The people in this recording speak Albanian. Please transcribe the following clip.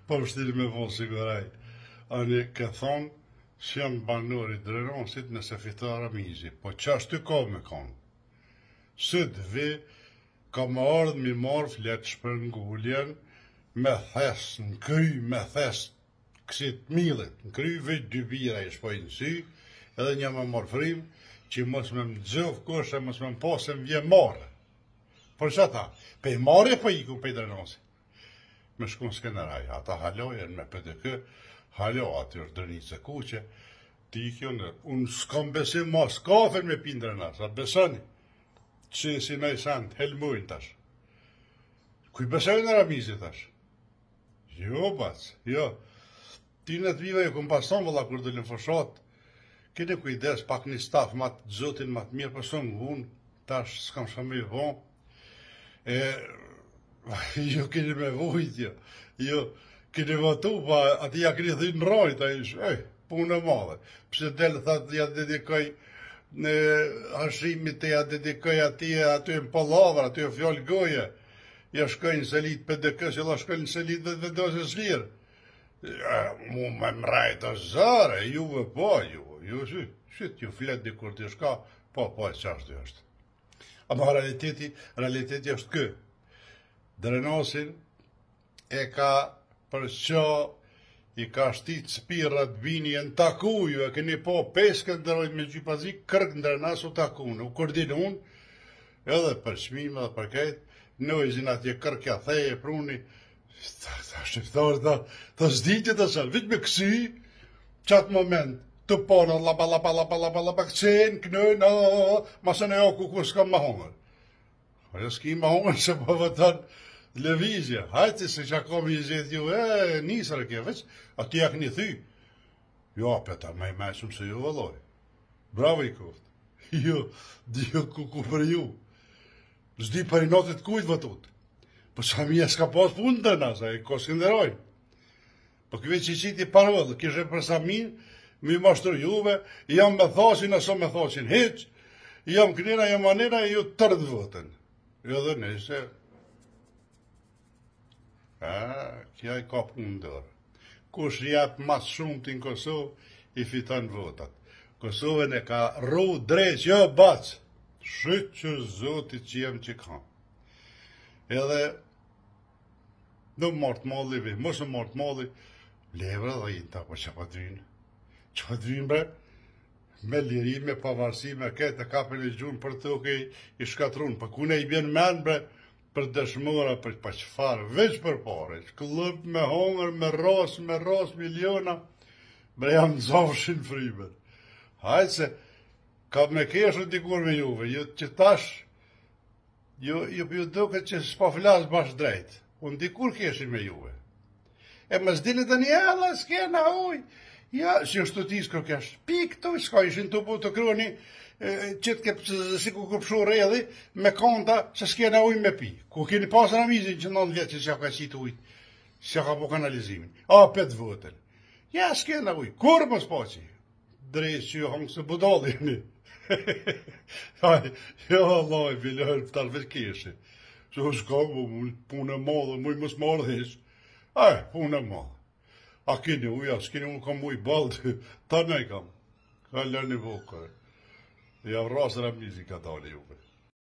Po vështirë me vonë siguraj. Ani ka thonë që jam banor i Dreronsit nëse fiton Ramizi. Po ç'ashtu ka me konë. Sët vi ka më ardhë mi marë fletë shpërnguljen me thes në kry, me thes kësit milët, në kry veç 2 bira i shpojnë sy, edhe një më marë frim, që mos me më dzëvë kushe, mos me më posë më vje marë. Por që ta? Pe i marë po i ku pe i Dreronsit. Me shkun s'kenaraj, ata halojen me PDK, halo atyr dërnice kuqe, ti kjo në, unë s'kam besim mas kafen me pindrena, sa besoni, që si në i sand, helmujnë tash. Kuj besojnë në Ramizit tash? Jo, bac, jo. Ti në të vive ju këm pason vëlla kur dëllin foshat, kene kujdes pak një staf matë zotin matë mirë, pëson unë, tash s'kam shumë i vonë. Jo keni me vujt, jo keni votu, pa ati ja keni dhinë në rojt, a ishë, punë e madhe. Pse delë thatë ja dedikoj në hashrimit të ja dedikoj aty në palavra, aty e fjallë goje, ja shkojnë selit PDK, që la shkojnë selit dhe vedose s'lirë. Mu me mrajt o zare, juve po, ju ju flet dikur të shka, po, e qashtu është. Ama realiteti është kë. Drenosin e ka përqo, i ka shtit spirat vini e në taku, ju e keni po peskët ndërojt me gjypazik, kërk në drenas u taku, u koordinun, edhe për shmime dhe për kajt, në izin atje kërkja theje, pruni, ta shqiptarë, ta zditje të sërë, vit me kësi, qatë moment, të ponë, lapa, këcen, kënën, masën e oku ku s'kam ma hongër. Ajo s'ki ma hongër se po vëtan levizja, hajti se që kom i zhjet ju, nisër e kje, veç, ati jak një thy. Jo, peta, me i shumë se ju vëlloj. Bravo i koft. Jo, dio ku për ju. Zdi për i notit kujt vëtut. Po sa mi e s'ka pas punë të nasa, e ko s'kinderojnë. Po këve që qiti parvëllë, kishe për sa mi mashtër juve, jam me thosin, aso me thosin heq, jam kënina, jam anina, ju tërdë vëtën. Jo dhe nëse, kja i ka punë dërë. Kush jep mas shumë të në Kosovë, i fiton votat. Kosovën e ka ru drejq, jo bacë, shqytë që zotit që jem që kam. Edhe, në martë malli, mosë martë malli, levra dhe i ta, po që pa drynë. Që pa drynë, bre? Me liri, me pavarësi, me këtë, kapën e gjunë për të oke i shkatrunë. Për kune i bjen men, bre, për dëshmora, për pa qëfarë, veç për pare. Shkëllëp me hongër, me ras, miliona, bre, jam zafshin frimer. Hajtë se, ka me keshë dikur me juve, ju që tash, ju duke që s'pa flasë bashkë drejtë. Unë dikur keshin me juve. E më zdini të një, alla, s'kena uj. Ja, si është të tisë kërkesh, pik të, s'ka ishin të po të kryoni, qëtë ke si ku këpshu redhi, me konta se s'kena uj me pi. Ku keni pasë Ramizin që 9 vjetë që s'ja ka qitë uj, s'ja ka po kanalizimin. A, 5 vëtën. Ja, s'kena uj, kur më s'paci? Drejës që ju hangë se budallini. Jo, Allah, i bilër, për talë keshi. Se s'ka, punë e madhe, muj më s'mardhesh. Punë e madhe. A keni uja, s'keni unë kam uj balë, ta ne kam. Ka lërni vokër. Ja vrasë Ramizi ka dali juve.